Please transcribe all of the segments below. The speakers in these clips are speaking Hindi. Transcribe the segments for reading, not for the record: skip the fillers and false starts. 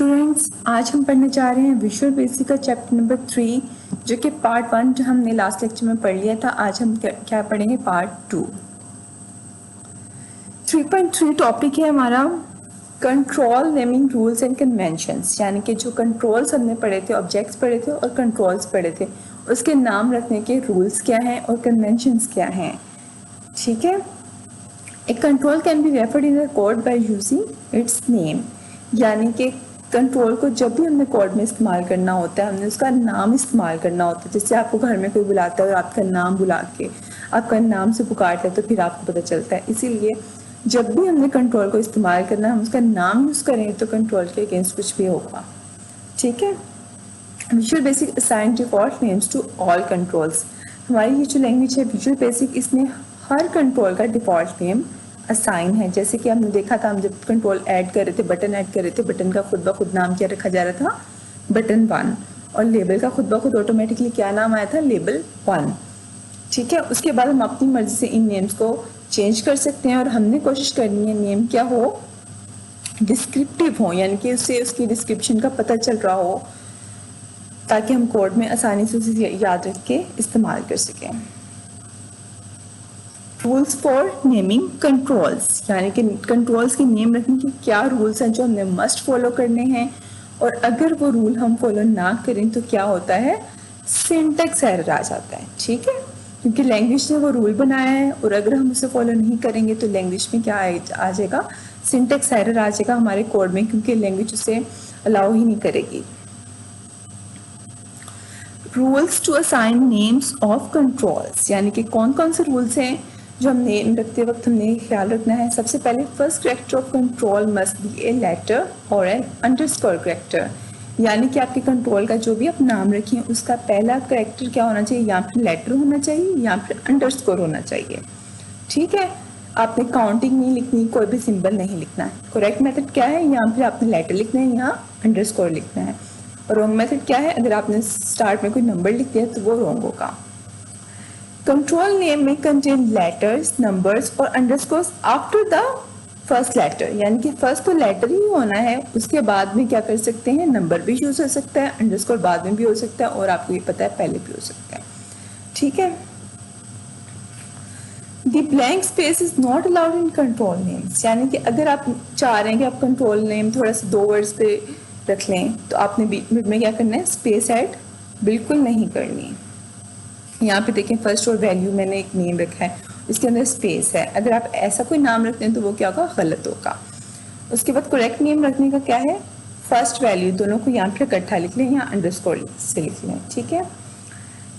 स्टूडेंट्स, आज हम पढ़ने जा रहे हैं विजुअल बेसिक का चैप्टर नंबर 3, जो कि पार्ट 1 जो हमने लास्ट लेक्चर में पढ़ लिया था। आज हम क्या पढ़ेंगे? पार्ट 2। 3.3 टॉपिक है हमारा control naming rules and conventions, यानी कि जो कंट्रोल्स हमने पढ़े थे, ऑब्जेक्ट्स पढ़े थे और कंट्रोल्स पढ़े थे, उसके नाम रखने के रूल्स क्या हैं और कन्वेंशंस क्या हैं। ठीक है। एक control can be referred in the code by using its name, यानी कि कंट्रोल को जब भी हमने कोड में इस्तेमाल करना होता है, हमने उसका नाम इस्तेमाल करना होता है। जैसे आपको घर में कोई बुलाता है और आपका नाम बुला के आपका नाम से पुकारता है तो फिर आपको पता चलता है। इसीलिए जब भी हमने कंट्रोल को इस्तेमाल करना है, हम उसका नाम यूज़ करें तो कंट्रोल के अगेंस्ट कुछ भी होगा। ठीक है। Visual basic assign default names to all controls. हमारी ये जो लैंग्वेज है विजुअल बेसिक, इसमें हर कंट्रोल का डिफॉल्ट नेम असाइन है। जैसे कि हमने देखा था, हम जब कंट्रोल ऐड कर रहे थे, बटन ऐड कर रहे थे, बटन का खुद ब खुद नाम क्या रखा जा रहा था? बटन 1। और लेबल का खुद ब खुद ऑटोमेटिकली क्या नाम आया था? लेबल 1। ठीक है। उसके बाद हम अपनी मर्जी से इन नेम्स को चेंज कर सकते हैं और हमने कोशिश करनी है नेम क्या हो? डिस्क्रिप्टिव हो, यानी कि उससे उसकी डिस्क्रिप्शन का पता चल रहा हो, ताकि हम कोड में आसानी से उसे याद रख के इस्तेमाल कर सकें। रूल्स फॉर नेमिंग कंट्रोल्स, यानी कि कंट्रोल्स की नेम रखने के क्या रूल्स हैं जो हमने मस्ट फॉलो करने हैं, और अगर वो रूल हम फॉलो ना करें तो क्या होता है? सिंटैक्स एरर आ जाता है। ठीक है। क्योंकि लैंग्वेज ने वो रूल बनाया है और अगर हम उसे फॉलो नहीं करेंगे तो लैंग्वेज में क्या आ जाएगा? सिंटैक्स एरर आ जाएगा हमारे कोड में, क्योंकि लैंग्वेज उसे अलाउ ही नहीं करेगी। Rules to assign names of controls, यानी कि कौन कौन से रूल्स हैं जो हम नेम रखते वक्त हमने ख्याल रखना है। सबसे पहले first character of control must be a letter और एन अंडरस्कोर कैरेक्टर, यानी कि आपके कंट्रोल का जो भी आप नाम रखिए उसका पहला कैरेक्टर क्या होना चाहिए? या फिर लेटर होना चाहिए या फिर अंडरस्कोर होना चाहिए। ठीक है। आपने काउंटिंग नहीं लिखनी, कोई भी सिंबल नहीं लिखना है। करेक्ट मेथड क्या है? यहाँ फिर आपने लेटर लिखना है, यहाँ अंडरस्कोर लिखना है। और रॉन्ग मेथड क्या है? अगर आपने स्टार्ट में कोई नंबर लिख दिया तो वो रॉन्ग होगा। कंट्रोल नेम में कंटेन लेटर्स, नंबर्स और underscores after the first letter, यानी कि फर्स्ट तो लेटर ही होना है, उसके बाद में क्या कर सकते हैं? नंबर भी यूज हो सकता है, अंडरस्कोर बाद में भी हो सकता है, और आपको ये पता है पहले भी हो सकता है। ठीक है। The blank space is not allowed in control names, यानी कि अगर आप चाह रहे हैं कि आप कंट्रोल नेम थोड़ा सा 2 वर्ड्स पे रख लें तो आपने बीच में क्या करना है? स्पेस ऐड बिल्कुल नहीं करनी। यहाँ पे देखें, फर्स्ट और वैल्यू मैंने एक नेम रखा है, इसके अंदर स्पेस है। अगर आप ऐसा कोई नाम रखते हैं तो वो क्या होगा? गलत होगा। उसके बाद करेक्ट नेम रखने का क्या है? फर्स्ट वैल्यू दोनों को यहाँ पे इकट्ठा लिख लें, यहाँ अंडरस्कोर से लिख लें। ठीक है।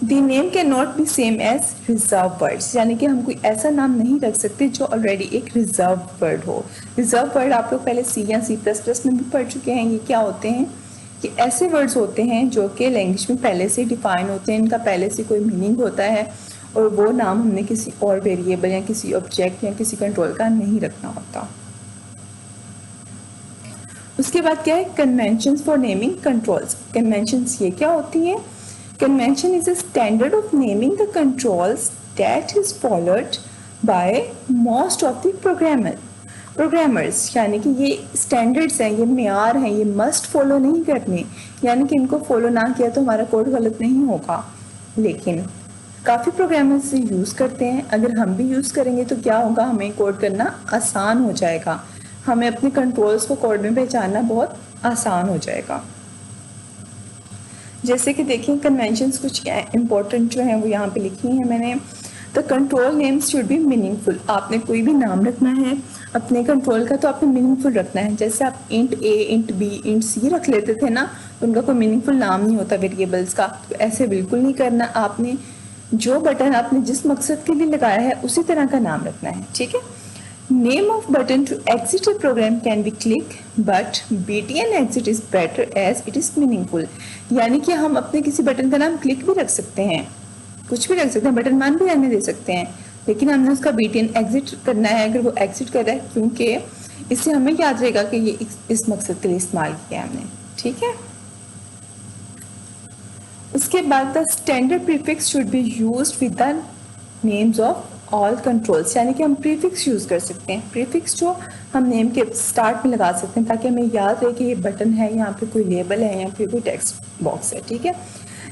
The name can not be same as reserve words, यानी कि हम कोई ऐसा नाम नहीं रख सकते जो ऑलरेडी एक रिजर्व वर्ड हो। रिजर्व वर्ड आप लोग पहले C या C++ में भी पढ़ चुके हैं। ये क्या होते हैं? कि ऐसे वर्ड्स होते हैं जो कि लैंग्वेज में पहले से डिफाइन होते हैं, इनका पहले से कोई मीनिंग होता है और वो नाम हमने किसी और वेरिएबल या किसी ऑब्जेक्ट या किसी कंट्रोल का नहीं रखना होता। उसके बाद क्या है? Conventions for naming controls. Conventions ये क्या होती हैं? Convention is a standard of naming the controls that is followed by most of the programmers, यानी कि ये स्टैंडर्ड्स हैं, ये मेयार हैं, ये मस्ट फॉलो नहीं करने, यानी कि इनको फॉलो ना किया तो हमारा कोड गलत नहीं होगा। लेकिन काफ़ी प्रोग्रामर्स से यूज़ करते हैं। अगर हम भी यूज़ करेंगे तो क्या होगा? हमें कोड करना आसान हो जाएगा, हमें अपने कंट्रोल्स को कोड में पहचानना बहुत आसान हो जाएगा। जैसे कि देखिए, कन्वेंशंस कुछ इंपॉर्टेंट जो हैं वो यहाँ पे लिखी हैं मैंने। The control names should be meaningful. आपने कोई भी नाम रखना है अपने कंट्रोल का तो आपने मीनिंगफुल रखना है। जैसे आप int A, int B, int C रख लेते थे ना, उनका कोई मीनिंगफुल नाम नहीं होता वेरिएबल्स का, तो ऐसे बिल्कुल नहीं करना। आपने जो बटन आपने जिस मकसद के लिए लगाया है उसी तरह का नाम रखना है। ठीक है। Name of button to exit a program can be click, but BTN exit is better as it is meaningful, यानी कि हम अपने किसी बटन का नाम क्लिक भी रख सकते हैं, कुछ भी रख सकते हैं, बटन 1 भी रहने दे सकते हैं, लेकिन हमने उसका BTN एग्जिट करना है अगर वो एग्जिट कर रहा है, क्योंकि इससे हमें याद रहेगा कि ये इस मकसद के लिए इस्तेमाल किया हमने। ठीक है। उसके बाद the standard prefix should be used with the names of all controls, यानी कि हम प्रीफिक्स यूज कर सकते हैं। प्रीफिक्स जो हम नेम के स्टार्ट में लगा सकते हैं ताकि हमें याद रहे कि ये बटन है, यहाँ पे कोई लेबल है या फिर कोई टेक्स्ट बॉक्स है, ठीक है।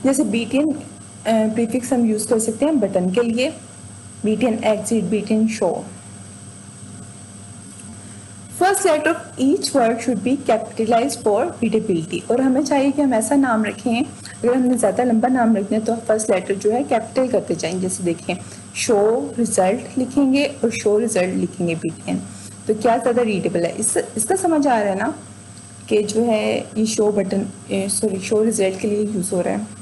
जैसे BTN प्रीफिक्स हम यूज़ कर सकते हैं बटन के लिए, BTN exit, BTN show. First letter of each word should be capitalize for readability, और हमें चाहिए कि हम ऐसा नाम रखें, अगर हमने ज़्यादा लंबा नाम रखना है तो फर्स्ट लेटर जो है कैपिटल करते जाएंगे। जैसे देखें शो रिजल्ट लिखेंगे और शो रिजल्ट लिखेंगे BTN, तो क्या ज़्यादा रीडेबल है। इसका समझ आ रहा है ना कि जो है ये शो बटन शो रिजल्ट के लिए यूज़ हो रहा है।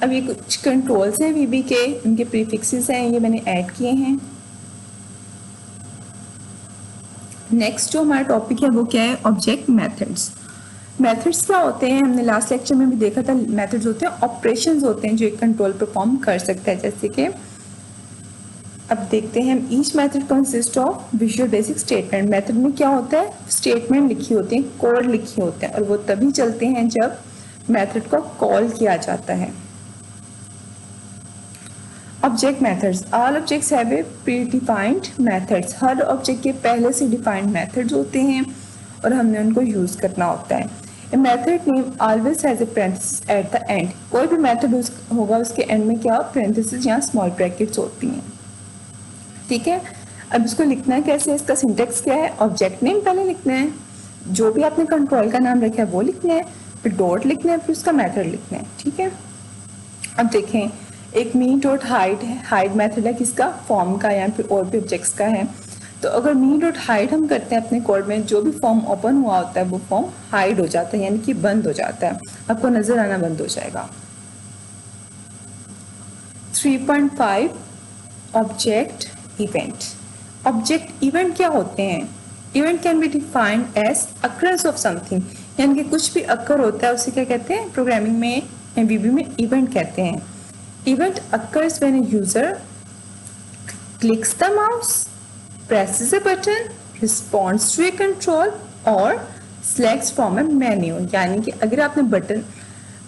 अब ये कुछ कंट्रोल्स हैं VB के, उनके प्रीफिक्सेस हैं, ये मैंने ऐड किए हैं। नेक्स्ट जो हमारा टॉपिक है वो क्या है, ऑब्जेक्ट मेथड्स। मेथड्स क्या होते हैं, हमने लास्ट लेक्चर में भी देखा था। मेथड्स होते हैं ऑपरेशंस होते हैं जो एक कंट्रोल परफॉर्म कर सकता है। जैसे कि अब देखते हैं हम, each method consist of visual basic statement. Method में क्या होता है, स्टेटमेंट लिखी होती है, कोड लिखे होते हैं, और वो तभी चलते हैं जब मेथड को कॉल किया जाता है। Object methods, all objects have a pre defined methods. Her object के पहले से डिफाइंड मेथड्स होते हैं और हमने उनको यूज करना होता है। A method name always has a parenthesis at the end. कोई भी मेथड होगा उसके एंड में क्या पैरेंथेसिस या स्मॉल ब्रैकेट्स होती हैं, ठीक है। अब इसको लिखना कैसे है, इसका सिंटेक्स क्या है, ऑब्जेक्ट नेम पहले लिखना है, जो भी आपने कंट्रोल का नाम रखा है वो लिखना है, फिर डॉट लिखना है, फिर उसका मेथड लिखना है, ठीक है। अब देखें एक मी डॉट हाइड है, हाइड मेथड है किसका, फॉर्म का या फिर और भी ऑब्जेक्ट्स का है। तो अगर मी डॉट हाइड हम करते हैं अपने कोड में, जो भी फॉर्म ओपन हुआ होता है वो फॉर्म हाइड हो जाता है, यानी कि बंद हो जाता है, आपको नजर आना बंद हो जाएगा। 3.5 ऑब्जेक्ट इवेंट। ऑब्जेक्ट इवेंट क्या होते हैं, event can be defined as occurrence of something, यानी कि कुछ भी अक्कर होता है उसे क्या कहते हैं, प्रोग्रामिंग में VB में इवेंट कहते हैं। Event occurs when a user clicks the mouse, presses a button, responds to a control or selects from a menu। यानी कि अगर आपने बटन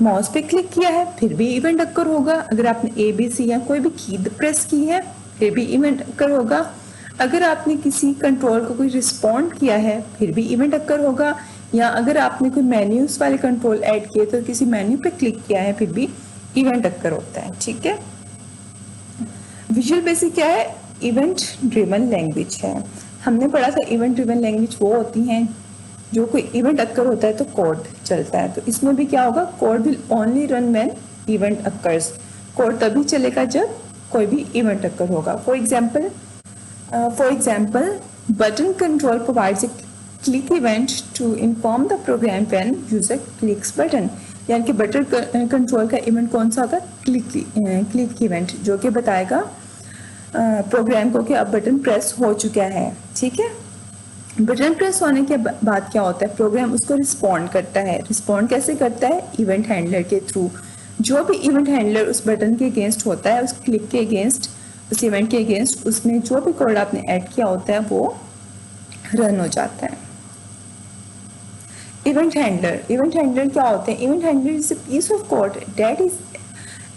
माउस पे क्लिक किया है फिर भी इवेंट अक्कर होगा, अगर आपने ABC या कोई भी की प्रेस की है फिर भी इवेंट अक्कर होगा, अगर आपने किसी कंट्रोल को कोई रिस्पॉन्ड किया है फिर भी इवेंट अक्कर होगा, या अगर आपने कोई मेन्यूज वाले कंट्रोल ऐड किए तो किसी मेन्यू पे क्लिक किया है फिर भी इवेंट अक्कर होता है, ठीक है। विजुअल बेसिक क्या है, इवेंट ड्रिवन लैंग्वेज है। हमने पढ़ा था इवेंट ड्रिवन लैंग्वेज वो होती हैं जो कोई इवेंट अक्कर होता है तो कोड चलता है, तो इसमें भी क्या होगा, code will only run when event occurs. Code तभी चलेगा जब कोई भी इवेंट अक्कर होगा। For example button control provides a click event to inform the program when user clicks button, यानी कि बटन कंट्रोल का इवेंट कौन सा होगा, क्लिक इवेंट, जो कि बताएगा प्रोग्राम को कि अब बटन प्रेस हो चुका है, ठीक है। बटन प्रेस होने के बाद क्या होता है, प्रोग्राम उसको रिस्पॉन्ड करता है। रिस्पॉन्ड कैसे करता है, इवेंट हैंडलर के थ्रू। जो भी इवेंट हैंडलर उस बटन के अगेंस्ट होता है, उस क्लिक के अगेंस्ट, उस इवेंट के अगेंस्ट, उसमें जो भी कोड आपने ऐड किया होता है वो रन हो जाता है। इवेंट हैंडलर क्या होते हैं, event handler is a piece of code that is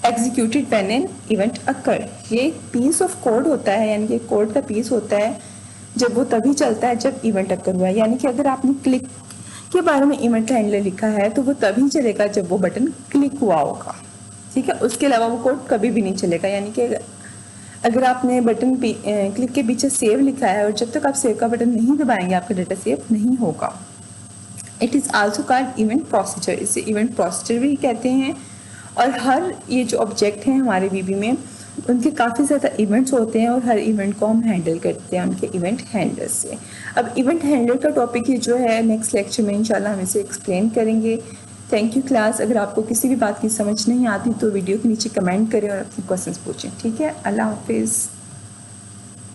executed when an event occur. ये पीस ऑफ कोड होता है, यानी कि कोड का पीस होता है जब वो तभी चलता है जब इवेंट अकर हुआ है। यानी कि अगर आपने क्लिक के बारे में इवेंट हैंडलर लिखा है तो वो तभी चलेगा जब वो बटन क्लिक हुआ होगा, ठीक है। उसके अलावा वो कोड कभी भी नहीं चलेगा। यानी कि अगर आपने बटन क्लिक के पीछे सेव लिखा है और जब तक आप सेव का बटन नहीं दबाएंगे आपका डाटा सेव नहीं होगा। It is also called event procedure, इसे इवेंट प्रोसीजर भी कहते हैं। और हर ये जो ऑब्जेक्ट हैं हमारे VB में उनके काफ़ी ज़्यादा इवेंट्स होते हैं और हर इवेंट को हम हैंडल करते हैं उनके इवेंट हैंडलर से। अब इवेंट हैंडलर का टॉपिक ये जो है नेक्स्ट लेक्चर में इंशाल्लाह हम इसे एक्सप्लेन करेंगे। Thank you class. अगर आपको किसी भी बात की समझ नहीं आती तो वीडियो के नीचे कमेंट करें और अपने क्वेश्चंस पूछें, ठीक है। अल्लाह हाफिज़।